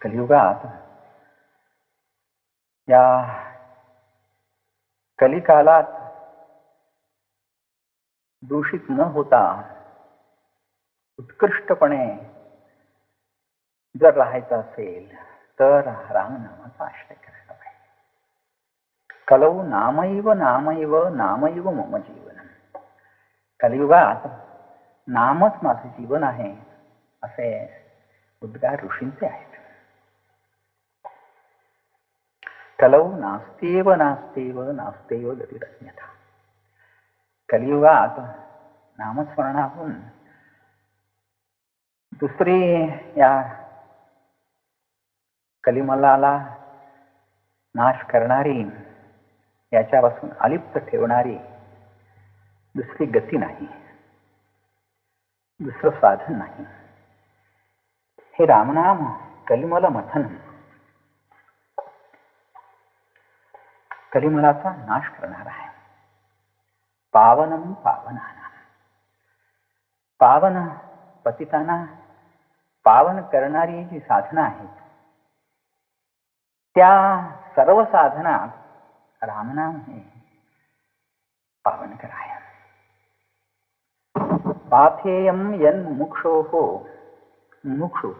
कलियुगात या कलिकालात दूषित न होता उत्कृष्टपणे जर राहायचं असेल तर रामनामाचा आश्रय करायला पाहिजे. कलौ नामैव नामैव नामैव मम जीवन. कलियुगात नामच माझं जीवन आहे असे उद्गार ऋषींचे आहेत. कलौ नास्त्येव नास्त्येव नास्त्येव गतिरन्यथा. कलियुगात नामस्मरणातून दुसरी या कलिमलाला नाश करणारी, याच्यापासून अलिप्त ठेवणारी दुसरी गती नाही, दुसरं साधन नाही. हे रामनाम कलिमल मथन, कलिमलाचा नाश करणार आहे. पावनम पावनाना, पावन पतितांना पावन करणारी जी साधना आहेत त्या सर्व साधनात रामनाम हे पावनकर आहे. पाथेयम यन मुमुक्षोः मुमुक्षु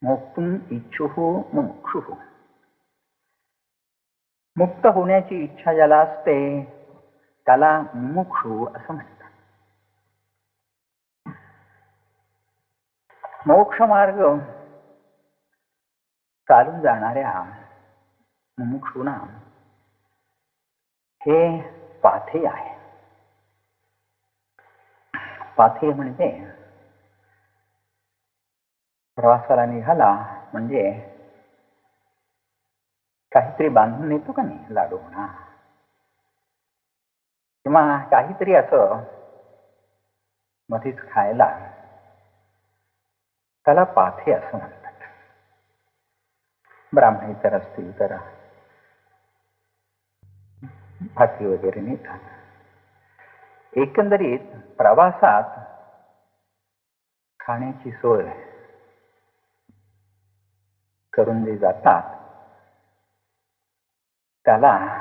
मोक्तुम इच्छुः मुमुक्षुः. मुक्त होण्याची इच्छा ज्याला असते त्याला मुमुक्षु असं म्हणतात. मोक्ष मार्ग चालून जाणाऱ्या मुमुक्षूंना हे पाथेय आहे. पाथेय म्हणजे प्रवासाला निघाला म्हणजे काहीतरी बांधून नेतो का नाही, लाडू म्हणा किंवा काहीतरी असं मध्येच खायला, त्याला पाथेय असं म्हणतात. ब्राह्मणेतर असतील तर भाकरी वगैरे नेतात. एकंदरीत प्रवासात खाण्याची सोय करून जे जातात त्याला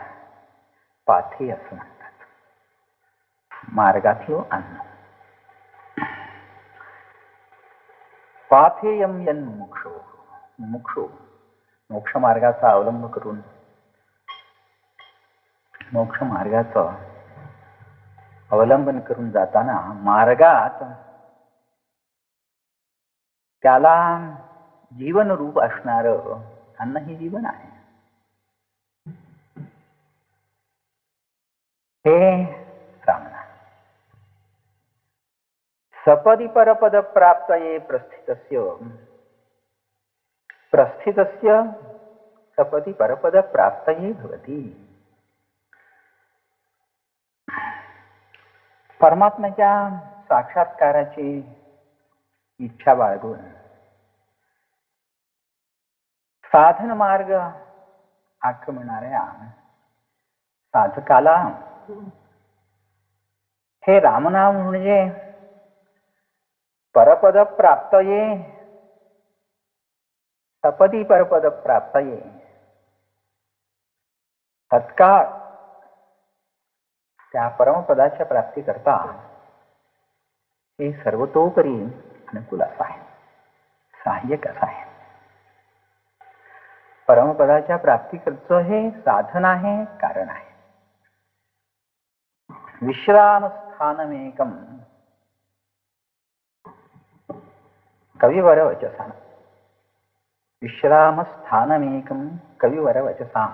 पाथेय असं म्हणतात. मार्गातलो अन्न. पाथेयम यन मुमुक्षो. मुमुक्षो मोक्ष मार्गाचा अवलंब करून मोक्ष मार्गाचं अवलंबन करून जाताना मार्गात त्याला जीवन रूप असणार अन्न हे जीवन आहे. हे रामनाम. सपदी परपद प्राप्तये प्रस्थितस्य प्रस्थितस्य सपदी परपद प्राप्तये भवति. परमात्म्याच्या साक्षात्काराची इच्छा बाळगून साधन मार्ग आक्रमणाऱ्या साधकाला हे रामनाम म्हणजे परपद प्राप्तये सपदी परपद प्राप्तये. तत्काळ त्या परमपदाच्या प्राप्ती करता हे सर्वतोपरी अनुकूल असं आहे, सहाय्यक असं आहे. परमपदाच्या प्राप्तीकरचं हे साधन आहे, कारण आहे. विश्रामस्थानमेकम कविवर वचसा. विश्रामस्थानमेकम कविवर वचसा.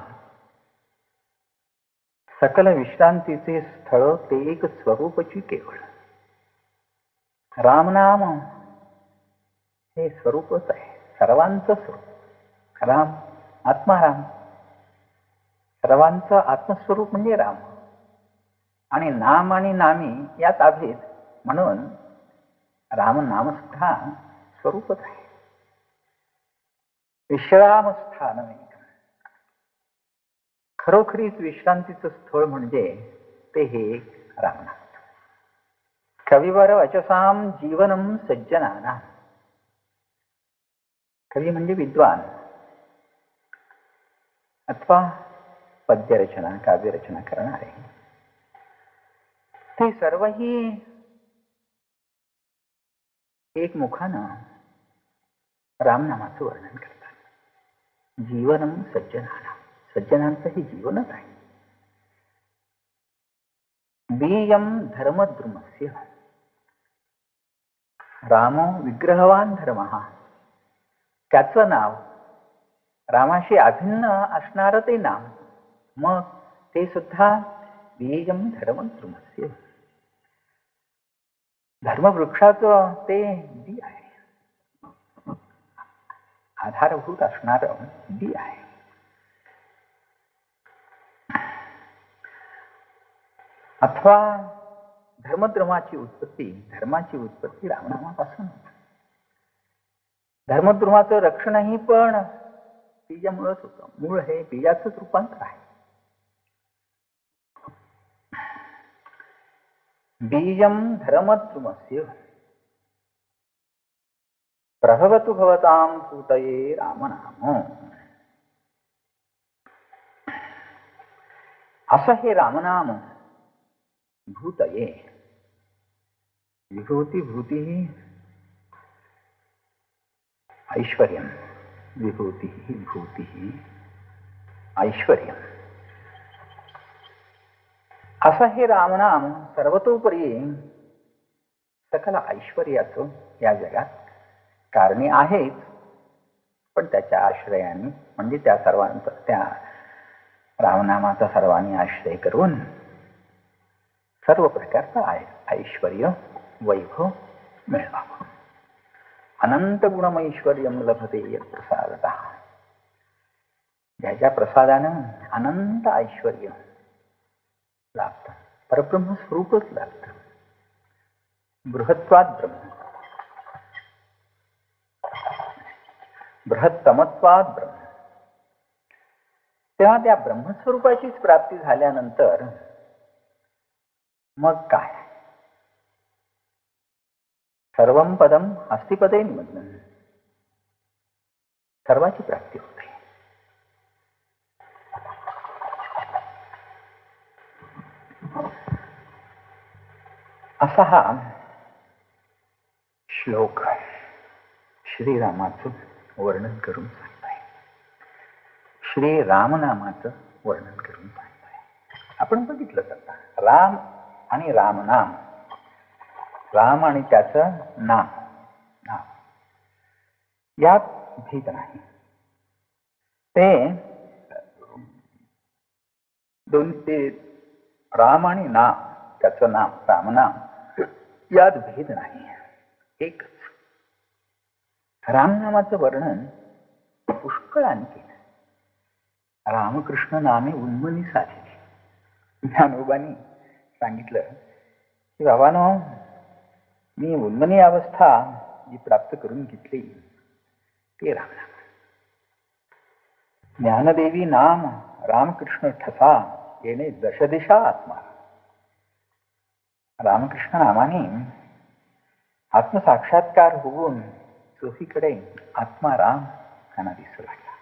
सकल विश्रांतीचे स्थळ ते एक स्वरूपची केवळ. रामनाम हे स्वरूपच आहे, सर्वांचं स्वरूप. राम आत्माराम, सर्वांचं आत्मस्वरूप म्हणजे राम. आणि नाम आणि नामी यात अभेद, म्हणून रामनाम सुद्धा स्वरूपच आहे. विश्रामस्थान खरोखरीच विश्रांतीचं स्थळ म्हणजे ते हे रामनाम. कविवर वचसाम जीवनम सज्जनाना. कवी म्हणजे विद्वान अथवा पद्यरचना काव्यरचना करणारे, ते सर्वही एकमुखानं रामनामाचं वर्णन करतात. जीवनम सज्जनानां, सज्जनांचं हे जीवनच आहे. बीजम धर्मद्रुमस्य, रामो विग्रहवान धर्म, त्याचं नाव रामाशी अभिन्न असणारं ते नाम, मग ते सुद्धा बीजम धर्मद्रुमस्य, धर्मवृक्षाचं ते बी आहे, आधारभूत असणारं बी आहे. अथवा धर्मद्रुमाची उत्पत्ती रामनामापासून. धर्मद्रुमाचं रक्षणही पण बीजामुळेच होतं. मूळ हे बीजाचंच रूपांतर आहे. बीजम धर्मद्रुमस्य प्रभवतु भवतां पूतये रामनाम. असं हे रामनाम भूतये, विभूती भूती ऐश्वर्यम, विभूती भूती ऐश्वर्यम, असं हे रामनाम सर्वतोपरी सकल ऐश्वर्याचं या जगात कारणे आहेच, पण त्याच्या आश्रयाने म्हणजे त्या सर्वांचा, त्या रामनामाचा सर्वांनी आश्रय करून सर्व प्रकारचं ऐश्वर्य वैभव मिळवावं. अनंत गुणमैश्वर्यम लभते यत् प्रसादतः, ज्याच्या प्रसादानं अनंत ऐश्वर्य लाभतं, परब्रह्म स्वरूपच लाभतं. बृहत्वाद ब्रह्म, बृहत्तमत्वाद ब्रह्म. तेव्हा त्या ब्रह्मस्वरूपाचीच प्राप्ती झाल्यानंतर मग काय? सर्वम पदम हस्तिपदे निमग्न, सर्वाची प्राप्ती होते. असा हा श्लोक श्रीरामाचं वर्णन करून सांगताय, श्री रामनामाचं वर्णन करून सांगताय. आपण बघितलं जाता राम आणि रामनाम, राम आणि त्याचं नाम, यात भेद नाही. ते दोन, ते राम आणि नाम, त्याचं नाम रामनाम, यात भेद नाही, एकच. रामनामाचं वर्णन पुष्कळाने केलं. रामकृष्ण नामे उन्मनी साधले. ज्ञानोबांनी सांगितलं की बाबांनो, मी उन्मनी अवस्था जी प्राप्त करून घेतली ते रामनाम. ज्ञानदेवी नाम रामकृष्ण ठसा, येणे दशदिशा आत्मा. रामकृष्ण नामाने आत्मसाक्षात्कार होऊन चोहीकडे आत्मा राम त्यांना दिसू लागला.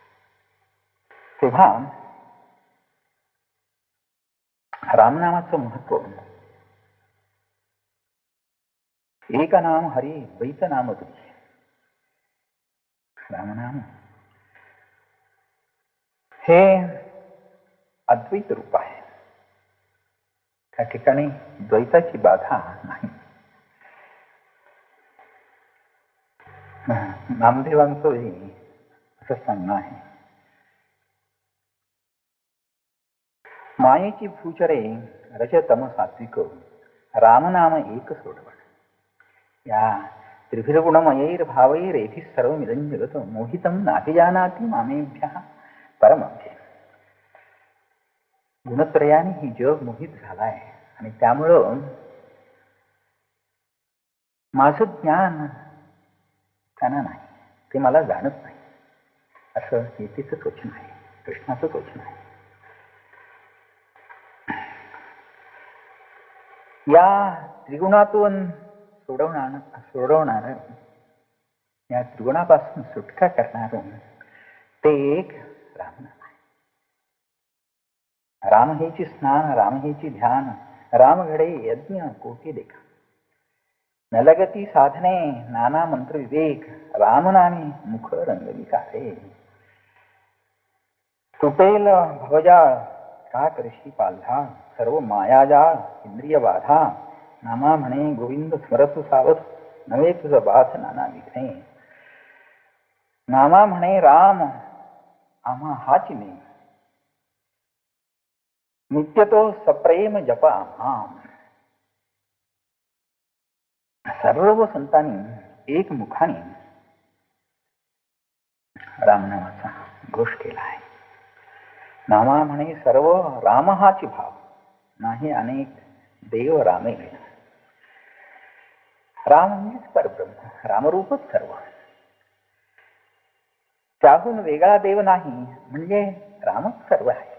तेव्हा रामनामाचं महत्व, एक नाम हरी द्वैत नाम तुझे. रामनाम हे अद्वैत रूप आहे. त्या ठिकाणी द्वैताची बाधा नाही. नामदेवांचंही असं सांगणं आहे, मायेची भूचरे रजतम सात्विक, रामनाम एक सोडवण. या त्रिभिर्गुणमयैर भावैरेधि सर्वमिदं जगत, मोहितं नाभिजानाति मामेभ्यः परमभ्य. गुणत्रयाने ही जग मोहित झालाय आणि त्यामुळं माझं ज्ञान त्यांना नाही, ते मला जाणत नाही, असं गीतेचंच वचन आहे, कृष्णाचंच वचन आहे. या त्रिगुणातून सोडवणार या त्रिगुणापासून सुटका करणार ते एक रामनाम आहे. राम हेची स्नान, राम हेची ध्यान, राम घडे यज्ञ कोटी देखा. नलगती साधने नाना मंत्र विवेक, राम नामी मुख रंगवी कारे. तुटेल भवजाळ का करशी पाल्हा, सर्व मायाजाळ इंद्रिय बाधा. नामा म्हणे गोविंद स्मरतु सावध, नवे तुझ बाध नाना विघ्ने. नामा म्हणे राम आम्हा हाची ने, नित्य तो सप्रेम जपा आम्हा. सर्व संतांनी एक मुखाने रामनामाचा घोष केला आहे. नामा म्हणे सर्व राम हाची भाव, नाही अनेक देव रामे. राम म्हणजेच परब्रह्म, रामरूपच सर्व. त्याहून वेगळा देव नाही म्हणजे रामच सर्व आहे.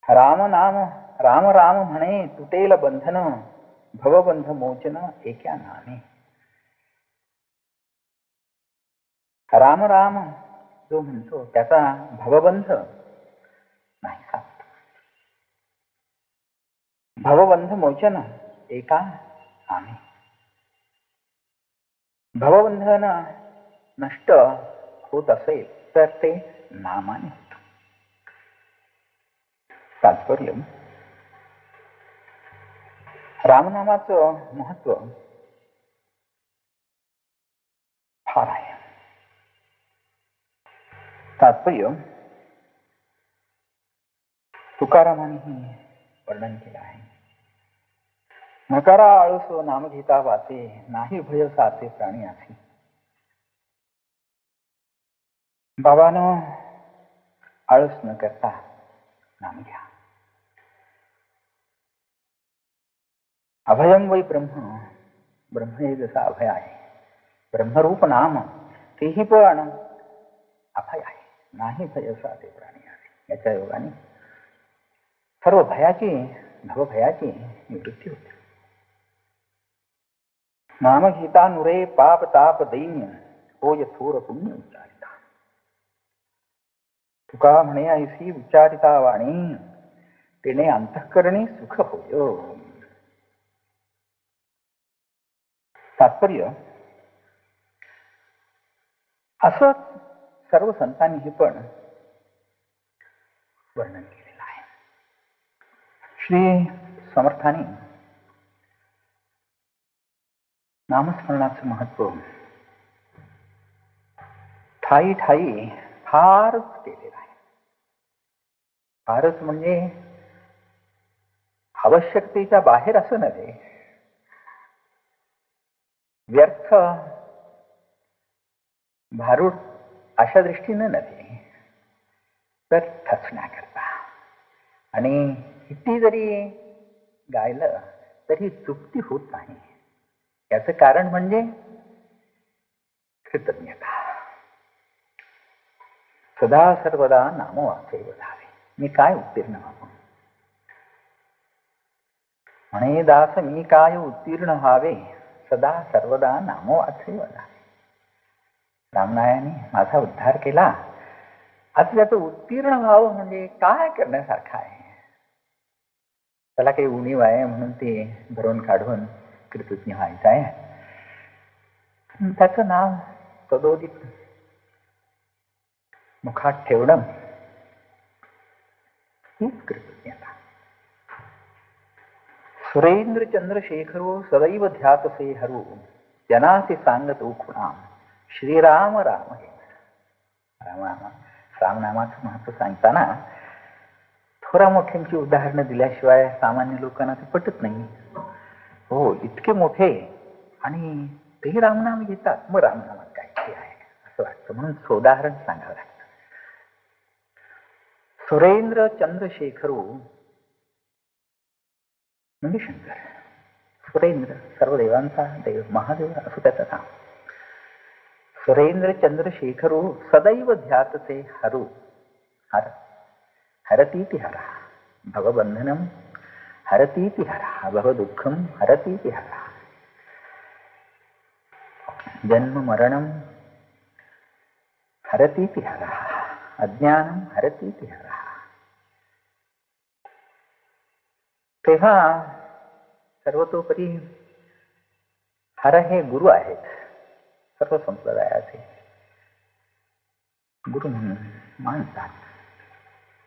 राम नाम राम राम म्हणे तुटेल बंधन, भवबंध मोचन एका नामे. राम राम जो म्हणतो त्याचा भवबंध नाही सांगतो. भवबंध मोचन एका नामे. भवबंधन नष्ट होत असेल तर ते नामाने होत. तात्पर्य रामनामाचं महत्व फार आहे. तात्पर्य तुकारामांनी वर्णन केलं आहे. नकारा आळसो नाम घेता वाचे, नाही भय साचे प्राणी असे. बाबानं आळस न करता नाम घ्या. अभयम वै ब्रह्म, ब्रह्म हे जसं अभय आहे, ब्रह्मरूप नाम तेही पण अभय आहे. नाही भय साचे प्राणी असे. याच्या योगाने सर्व भयाची भवभयाची निवृत्ती होते. नाम गीता नुरे पाप ताप दैन्य, होय थोर पुण्य उच्चारिता. तुका म्हणे ऐसी उच्चारिता वाणी, तेने अंतःकरणी सुख होय. तात्पर्य असंच सर्व संतांनी पण वर्णन केलेलं आहे. श्री समर्थांनी नामस्मरणाचं महत्व ठाई ठाई फारच केलेलं आहे. फारच म्हणजे आवश्यकतेच्या बाहेर असं नव्हे, व्यर्थ भारूड अशा दृष्टीने नव्हे, तर ठसण्याकरता. आणि किती जरी गायलं तरी तृप्ती होत नाही. याचं कारण म्हणजे कृतज्ञता. सदा सर्वदा नाम वाचे वधावे. मी काय उत्तीर्ण व्हावं म्हणे दास, मी काय उत्तीर्ण व्हावे, सदा सर्वदा नाम वाचे वधावे. रामनायाने माझा उद्धार केला, आता त्याचं उत्तीर्ण व्हावं म्हणजे काय करण्यासारखं आहे. त्याला काही उणीव आहे म्हणून ते भरून काढून कृतज्ञ व्हायचं आहे. त्याचं नाव सदोदित मुखात ठेवणं हीच कृतज्ञता. सुरेंद्र चंद्रशेखरो सदैव ध्यातसे हरो, जनासे सांगत खुणाम, श्रीराम राम हे. रामनामाचं महत्व सांगताना थोरा मोठ्यांची उदाहरणं दिल्याशिवाय सामान्य लोकांना ते पटत नाही. हो, इतके मोठे आणि तेही रामनाम घेतात, मग रामनामात काय आहे असं वाटतं. म्हणून सोदाहरण सांगावं लागतं. सुरेंद्र चंद्रशेखरो म्हणजे शंकर. सुरेंद्र सर्व देवांचा देव, महादेव असं त्याचं नाव. सुरेंद्र चंद्रशेखरो सदैव ध्यातसे हरो, हर हरतीति हरा, भवबंधनम हरतीति हरा, भवदुःखम हरतीति हरा. जन्म मरणम हरतीति हरः, अज्ञानम हरतीति हरः. तेव्हा सर्वतोपरी हर हे गुरु आहेत. सर्व संप्रदायाचे गुरु म्हणून मानतात.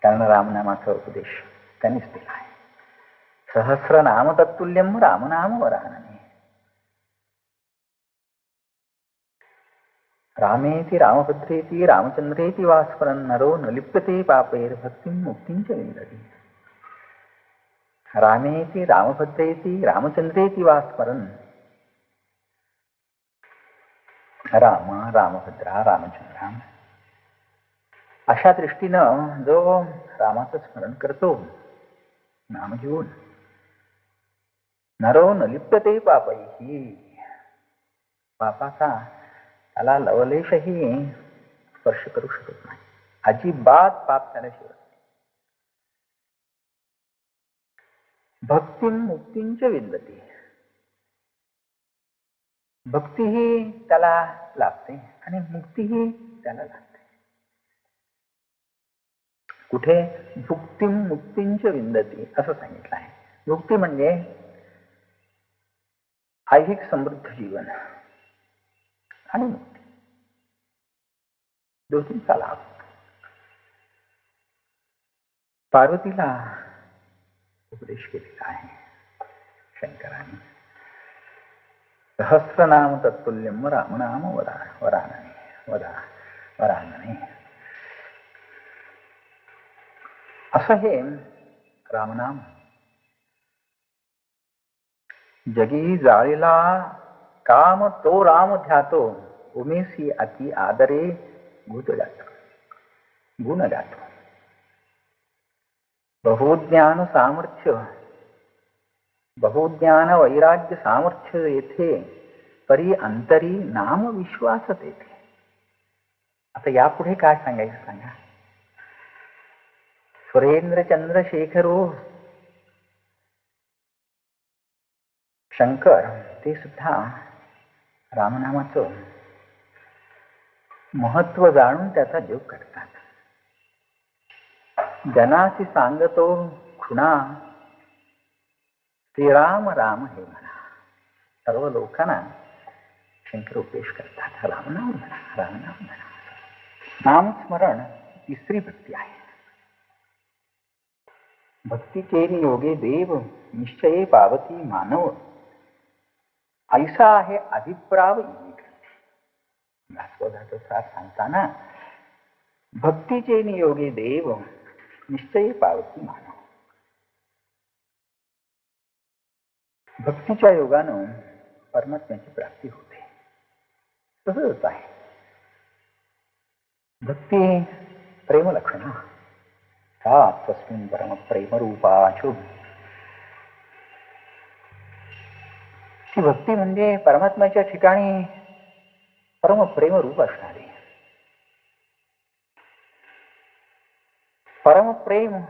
कारण रामनामाचा उपदेश त्यांनीच दिला आहे. सहस्रनाम तत्तुल्यम रामनाम वरानने. रामेति रामभद्रेति रामचंद्रेति वा स्मरन् नरो न लिप्यते पापैर्भक्तिं मुक्तिं च विन्दति. रामेति रामभद्रेति रामचंद्रेति वा स्मरन्. राम, रामभद्रा, रामचंद्रा अशा दृष्टीनं जो रामाचं स्मरण करतो नाम घेऊन, नरो न लिप्यते पापैहि, पापाचा त्याला लवलेशही स्पर्श करू शकत नाही. अजिबात पाप त्याला शिवत. भक्तिं मुक्तिंच विंदती. भक्तीही त्याला लाभते आणि मुक्तीही त्याला लाभते. कुठे भुक्तिं मुक्तिंच विंदती असं सांगितलं आहे. मुक्ती म्हणजे ऐहिक समृद्ध जीवन आणि मुक्ती दोन्हीचा लाभ. पार्वतीला उपदेश केलेला आहे शंकराने. सहस्रनाम तत्तुल्यम रामनाम वरानने. असं हे रामनाम जगी जाळीला काम तो राम ध्यातो, उमेसी अति आदरे गुण गातो. बहुज्ञान सामर्थ्य, बहुज्ञान वैराग्य सामर्थ्य येथे परी अंतरी नाम विश्वास तेथे. आता यापुढे काय सांगायचं सांगा. सुरेंद्र चंद्रशेखरो शंकर ते सुद्धा रामनामाचं महत्व जाणून त्याचा जप करतात. जनासी सांगतो खुणा श्रीराम राम हे म्हणा. सर्व लोकांना शंकर उपदेश करतात. रामनाम म्हणा, रामनाम म्हणा. नामस्मरण तिसरी भक्ती आहे. भक्तीचे योगे देव निश्चये पावती मानव, ऐसा आहे अभिप्राव भास्वदाचा सार सांगताना भक्तीचे नियोगे देव निश्चये पावती मानव. भक्तीच्या योगानं परमात्म्याची प्राप्ती होते. तसंच आहे. भक्ती प्रेम लक्षण तस्मिन् परम प्रेम रूपाचो. ती भक्ती म्हणजे परमात्म्याच्या ठिकाणी परम प्रेम रूप असणारे. परम प्रेम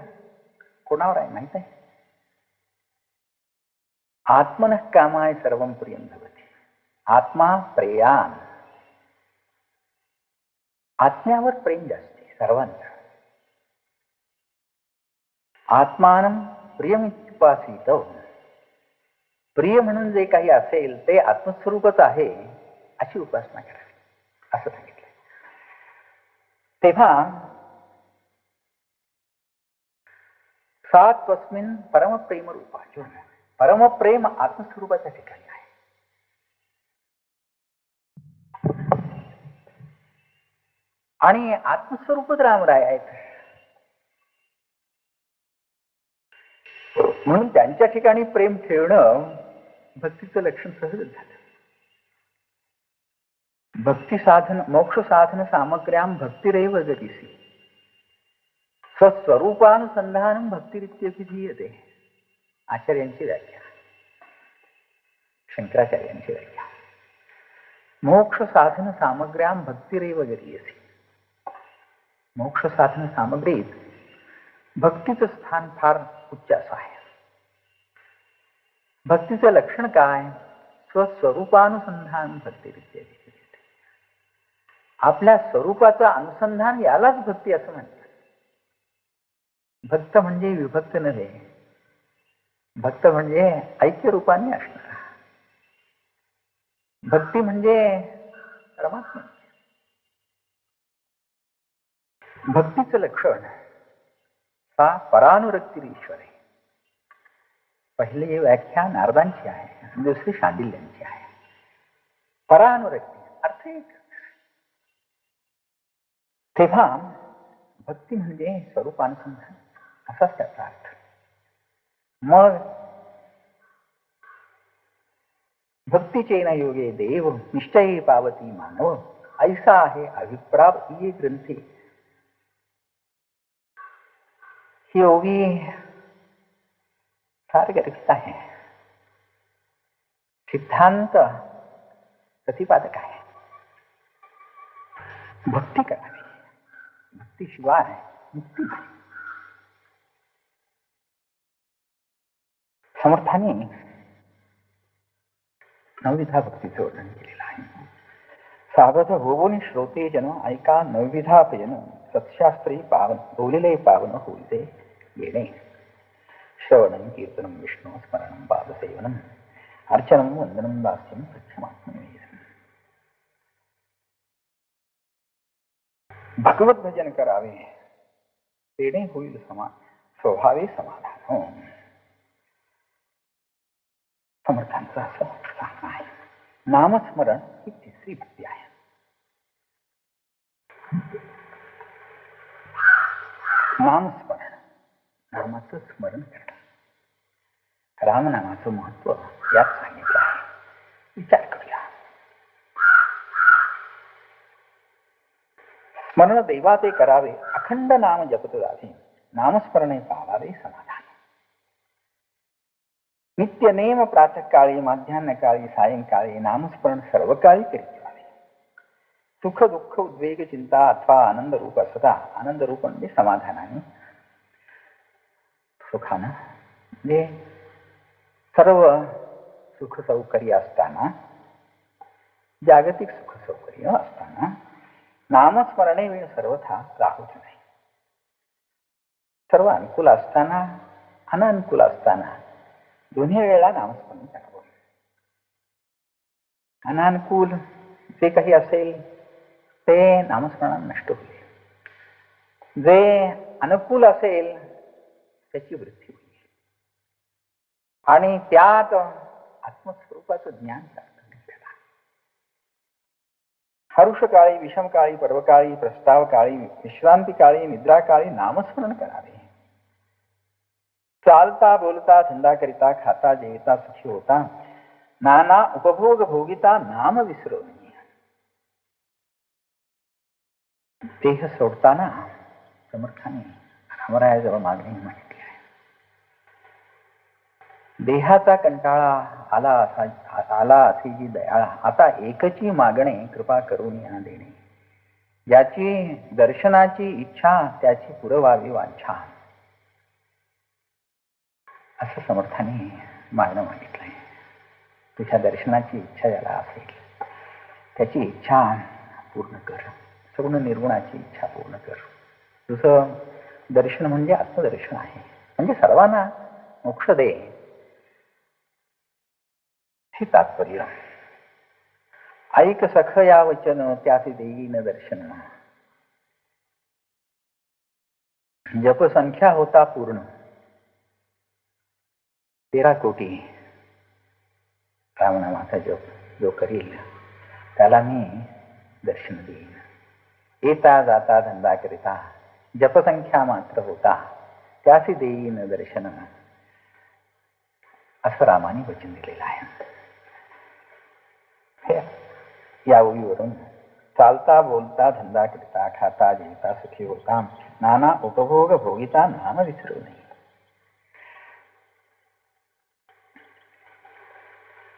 कोणावर आहे माहित आहे? आत्मनः कामाय सर्वं प्रियं भवति. आत्मा प्रेयान. आत्म्यावर प्रेम जास्त सर्वांचं. आत्मानं प्रियमित्युपासीत. प्रिय म्हणून जे काही असेल ते आत्मस्वरूपच आहे अशी उपासना करावी असं सांगितलं. तेव्हा सात तस्मिन् परमप्रेम रूपाचो. परमप्रेम आत्मस्वरूपाच्या ठिकाणी आहे. आणि आत्मस्वरूपच रामराय आहेत. म्हणून त्यांच्या ठिकाणी प्रेम ठेवणं भक्तीचं लक्षण सहजच झालं. भक्ती साधन मोक्ष साधन सामग्र्याम भक्तिरेव गतिसी. स्वस्वरूपानुसंधानम भक्तिरित्यभिधीयते. आचार्यांची व्याख्या, शंकराचार्यांची व्याख्या. मोक्ष साधन सामग्र्याम भक्तिरेव गतियसी. मोक्ष साधन सामग्रीत भक्तीचं स्थान फार उच्च असं आहे. भक्तीचं लक्षण काय? स्वस्वरूपानुसंधान भक्तिरित्यभिधीयते. आपल्या स्वरूपाचं अनुसंधान यालाच भक्ती असं म्हणतात. भक्त म्हणजे विभक्त नव्हे, भक्त म्हणजे ऐक्य रूपाने असणार. भक्ती म्हणजे परमात्मा. भक्तीचं लक्षण सा परानुरक्ती ईश्वर आहे. पहिली व्याख्या नारदांची आहे, दुसरी शांडिल्यांची आहे. परानुरक्ती अर्थ एक. तेव्हा भक्ती म्हणजे स्वरूपानुसंधान असाच त्याचा अर्थ. मग भक्तीचे न योगे देव निश्चयी पावती मानव ऐसा आहे अभिप्राव ये ग्रंथी. ही ओवी फार गरजेचं आहे. सिद्धांत प्रतिपादक आहे. भक्ती करावी, भक्तीशिवाय मुक्ती नाही. समर्थांनी नवविधा भक्तीचं वर्णन केलेलं आहे. सावध होऊन श्रोते जन ऐका नवविधा भजन सत्शास्त्री पावन बोलिले पावन होईते येणे. श्रवणं कीर्तनं विष्णू स्मरणं पादसेवनं अर्चनं वंदनं दास्यं सत्यमात्मनिवेदनं. भगवत भजन करावे तेणे होईल स्वभावे समाधान. समर्थांचं असं सांगणं आहे. नामस्मरण ही तिसरी भक्ती आहे. नामस्मरण, नामाचं स्मरण करणं. रामनामाचं महत्व यात सांगितलं आहे. विचार करूया. स्मरण देवाचे करावे अखंड नाम जपत जावे नामस्मरणे पावावे समाधान. नित्य नेम प्रातःकाळी माध्यान्हकाळी सायंकाळी नामस्मरण सर्व काळी करीत जावे. सुख दुःख उद्वेग चिंता अथवा आनंद रूप असता, आनंद रूप म्हणजे समाधानाने सुखानं म्हणजे सर्व सुख सौकर्य असताना, जागतिक सुख सौकर्य असताना नामस्मरणे वेळ सर्वथा राहूच नाही. सर्व अनुकूल असताना अननुकूल असताना दोन्ही वेळेला नामस्मरण करावं. अनानुकूल जे काही असेल ते नामस्मरण नष्ट होईल. जे अनुकूल असेल त्याची वृद्धी होईल आणि त्यात आत्मस्वरूपाचं ज्ञान प्राप्त होईल. हरुष काळी, विषम काळी, पर्वकाळी, प्रस्ताव काळी, विश्रांती काळी, निद्रा काळी नामस्मरण करावे. चालता बोलता धंदा करिता खाता जेविता सुखी होता नाना उपभोग भोगिता नाम विसरू नये. देह सोडताना समर्थाने रामरायाजवळ मागणी मागितली आहे. देहाचा कंटाळा आला असे जी दयाळा आता एकची मागणे कृपा करून या देणे. ज्याची दर्शनाची इच्छा त्याची पुरवावी वांछा. असं समर्थाने मागणं मागितलंय. तुझ्या दर्शनाची इच्छा ज्याला असेल त्याची इच्छा पूर्ण कर. सगुण निर्गुणाची इच्छा पूर्ण कर. तुझं दर्शन म्हणजे आत्मदर्शन आहे, म्हणजे सर्वांना मोक्ष दे हे तात्पर्य. ऐक सख या वचन त्याचे देईन दर्शन. जप संख्या होता पूर्ण 13 कोटी. रामनामाचा जप जो करील त्याला मी दर्शन देईन. येता जाता धंदा करिता जपसंख्या मात्र होता त्यासी देईन दर्शन. असं रामाने वचन दिलेलं आहे. या ओळीवरून चालता बोलता धंदा करिता खाता जेविता सुखी होता नाना उपभोग भोगिता नाम विसरू नये.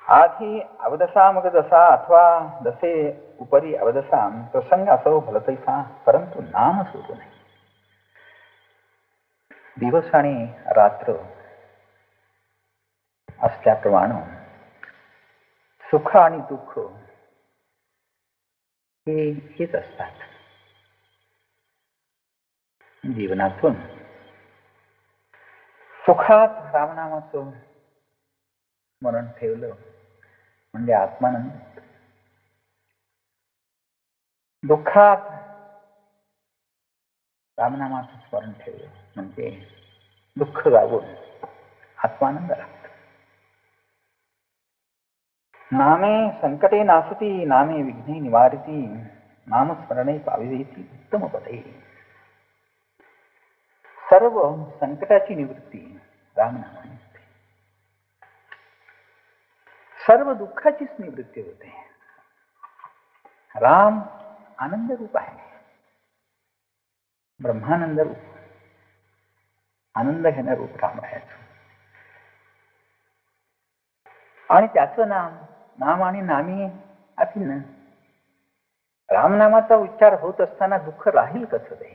आधी अवदसा मग जसा अथवा जसे उपरी अवदसा प्रसंग असो भलतैसा परंतु नाम सोडू नये. दिवस आणि रात्र असल्याप्रमाणे सुख आणि दुःख हेच असतात. जीवनातून सुखात रामनामाचं स्मरण ठेवलं म्हणजे आत्मानंद, दुःखात रामनामाचं स्मरण ठेवलं म्हणजे दुःख गावून आत्मानंद लागतो. नामे संकटे नासती, नामे विघ्ने निवारिती, नामस्मरणे पाविवेती उत्तम पदे. सर्व संकटाची निवृत्ती रामनामाने होते, सर्व दुःखाचीच निवृत्ती होते. राम आनंद रूप आहे, ब्रह्मानंद रूप, आनंद घेणं रूप रामायचं. आणि त्याचं नाम आणि नामी अभिन्न. रामनामाचा उच्चार होत असताना दुःख राहील कसं ते?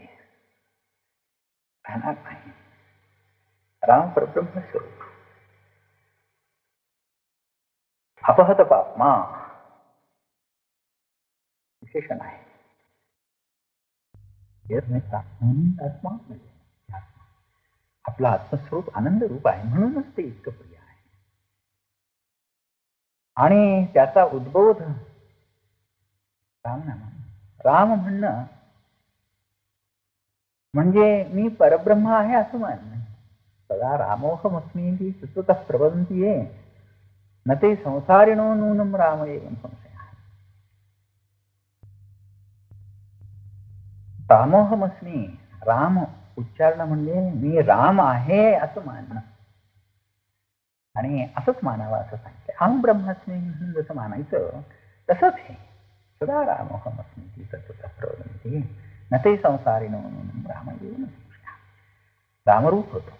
राहणार नाही. राम परब्रह्म स्वरूप, अपहत पापमा विशेषण आहे. आपला आत्मस्वरूप आनंद रूप आहे, म्हणूनच ते इतकं प्रिय आहे. आणि त्याचा उद्बोध रामनामा. राम म्हणणं म्हणजे मी परब्रह्म आहे असं म्हणणं. सदा रामोहमस्मी सुतः प्रवदन्ति ये न ते संसारिणो नूनं राम एवं संशय. रामोहमस्मी, राम उच्चारण म्हणजे मी राम आहे असं मानणं. आणि असंच मानावं असं सांगितलं. अहम ब्रह्मास्मी म्हणून जसं मानायचं तसंच हे. सदा रामोहमस्मी सुतः प्रवदन्ति न ते संसारिणो नूनं राम एवं संशय. रामरूप होतो.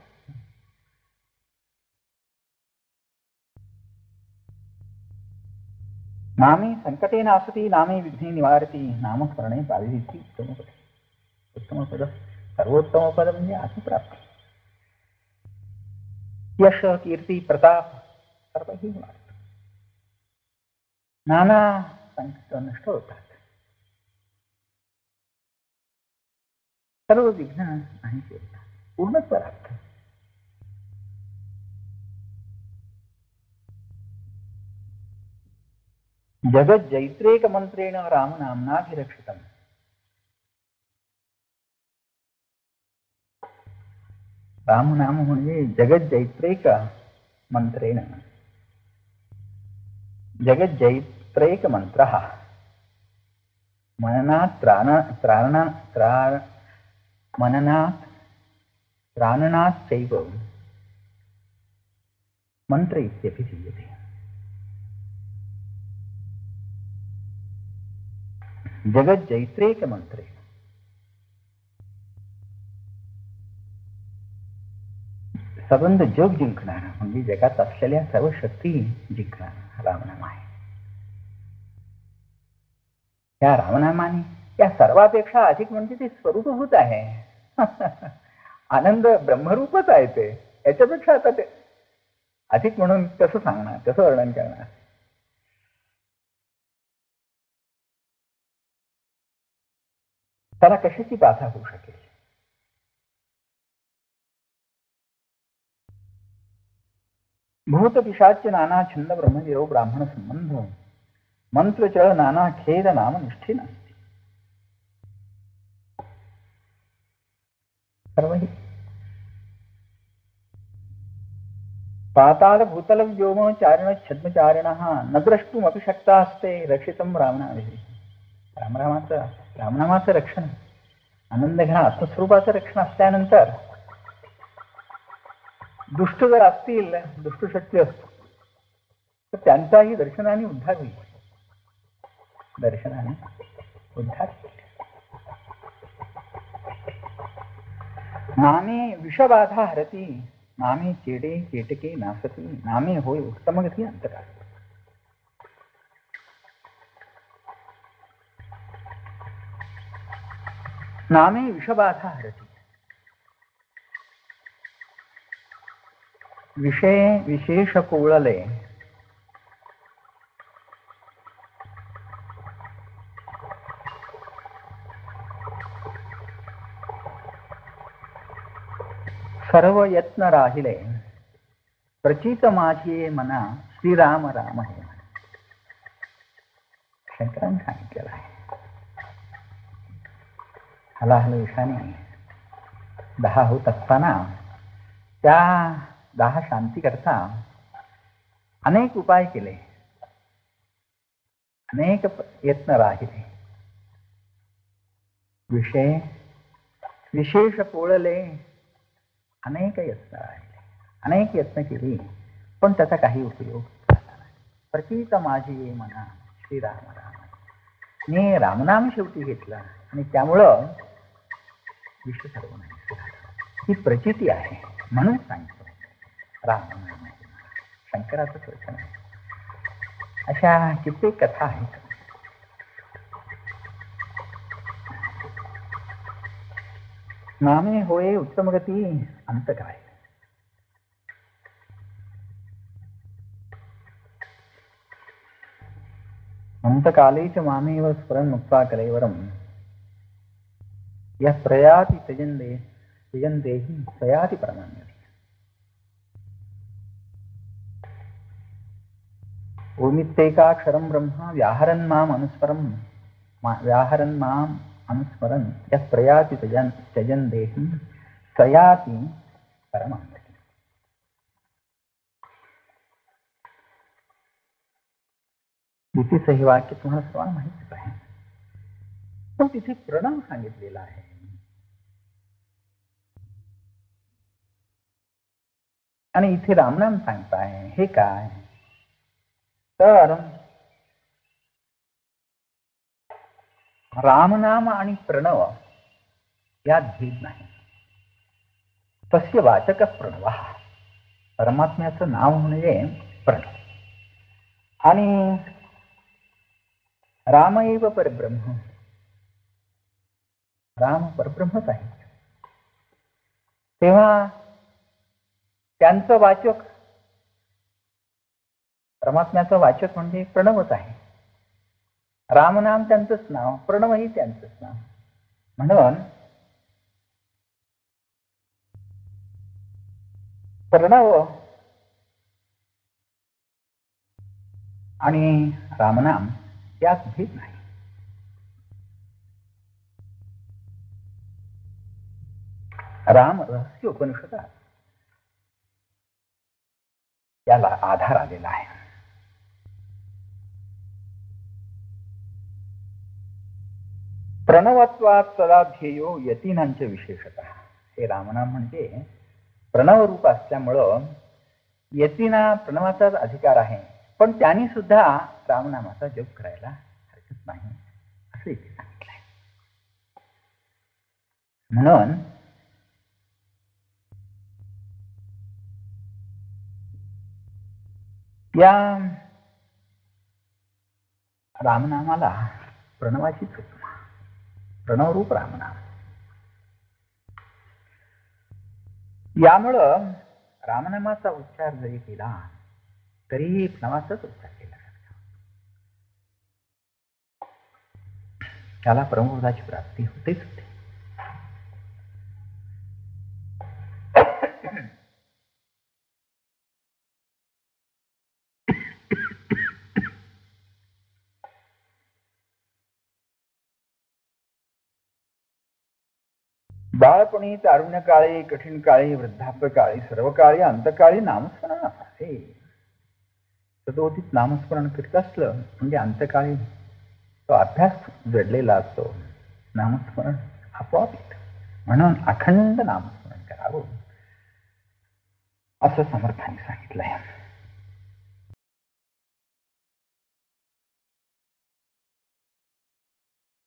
नामे संकटे नासती, नामे विघ्ने निवारती, नामस्मरणे पाविवेती उत्तम पद. उत्तम पद, सर्वोत्तम पद म्हणजे आत्मप्राप्ती. यश, कीर्ती, प्रताप सर्वही वाढतं. नाना संकट नष्ट होतात, सर्व विघ्न नाहीसे होतात, पूर्णत्व लागतं. जगत जैत्रेक मंत्रेण राम नामनाभिरक्षितम्. राम नाम म्हणजे जगत जैत्रेक मंत्रेण. जगत जैत्रेक मंत्र मननात् त्राणनात् चैव मंत्र इत्यभिधीयते. जगत जैत्रेक मंत्रे, सबंध जग जिंकणारा म्हणजे जगात असलेल्या सर्व शक्ती जिंकणारा रामनाम आहे. या रामनामाने या सर्वापेक्षा अधिक म्हणजे ते स्वरूपभूत आहे. आनंद ब्रह्मरूपच आहे ते. याच्यापेक्षा आता ते अधिक म्हणून कसं सांगणार, कसं वर्णन करणार? त्याला कशाची बाधा होऊ शकेल? भूत पिशाच नाना छंद ब्रह्मदेव ब्राह्मण संबंध मंत्रचळ नाना खेद नाम निष्ठे नसते. सर्वही पाताल भूतल व्योम चारिण छद्मचारिण न द्रष्टुमपि शक्ता असते रक्षितम रामनामे. रामनामाचं रक्षण, आनंद घेणं, आत्मस्वरूपाचं रक्षण असल्यानंतर दुष्ट जर असतील, दुष्ट शक्ती असतो तर त्यांचाही दर्शनाने उद्धार होईल. दर्शनाने उद्धार. नामे विषबाधा हरती, नामे चेडे केटके नासती, नामे होय उत्तमगती अंतकाळ. नामे विषबाधा हरती. विषय विशेष कोळले सर्व यत्न राहिले प्रचित माझी मना श्रीराम राम हे शंकरांनी सांगितलेलं आहे. हलाहल 10 होत असताना त्या 10 शांती करता अनेक उपाय केले, अनेक यत्न राहिले, विशेष पोळले, अनेक यत्न राहिले, अनेक यत्न केली, पण त्याचा काही उपयोग झाला नाही. प्रचित माझी मना श्रीराम राम, मी रामनाम शेवटी घेतला आणि त्यामुळं विश्व सर्व नाही. ही प्रचिती आहे म्हणून सांगतो रामनाम शंकराचंच वचन आहे. अशा कित्येक कथा आहेत. नामे होय उत्तम गती अंत काय. अंतकालेच मामेव स्मरण मुक्ता कलेवरम या प्रयाति त्यजन्देहि सयाति परमान्यते. ओमित्येकाक्षरं ब्रह्म व्याहरन् माम अनुस्मरन् यः प्रयाति त्यजन्देहि सयाति परमान्यते. गीतेचं हे वाक्य तुम्हाला सर्वांना माहितीच आहे, पण तिथे प्रणव सांगितलेला आहे. आणि इथे रामनाम सांगताय. हे काय तर रामनाम आणि प्रणव यात भेद नाही. तस्य वाचक प्रणव, परमात्म्याचं नाव म्हणजे प्रणव. आणि रामैव परब्रह्म, राम परब्रह्मच आहे. तेव्हा त्यांचं वाचक, परमात्म्याचं वाचक म्हणजे प्रणवच आहे. रामनाम त्यांचंच नाव, प्रणवही त्यांचंच नाव. म्हणून प्रणव आणि रामनाम यात भेद नाही. राम रहस्य उपनिषदात याला आधार आलेला आहे. प्रणवत्वात सदा ध्येयो यतीनांचे विशेषतः. हे रामनाम म्हणजे प्रणव रूप असल्यामुळं यतीना प्रणवाचाच अधिकार आहे, पण त्यांनी सुद्धा रामनामाचा जप करायला हरकत नाही असं इथे सांगितलंय. म्हणून या रामनामाला प्रणवाचीच उपमा, प्रणवरूप रामनाम. यामुळं रामनामाचा उच्चार जरी केला तरीही प्रणवाचाच उच्चार केला जातो. त्याला परमपदाची प्राप्ती होतेच होते. बाळपणी, तारुण्य काळी, कठीण काळी, वृद्धाप्य काळी, सर्व काळी, अंतकाळी नामस्मरण असे. सदोदित नामस्मरण करीत असलं म्हणजे अंतकाळी तो अभ्यास जडलेला असतो. नामस्मरण आपोआप येतं. म्हणून अखंड नामस्मरण करावं असं समर्थांनी सांगितलंय.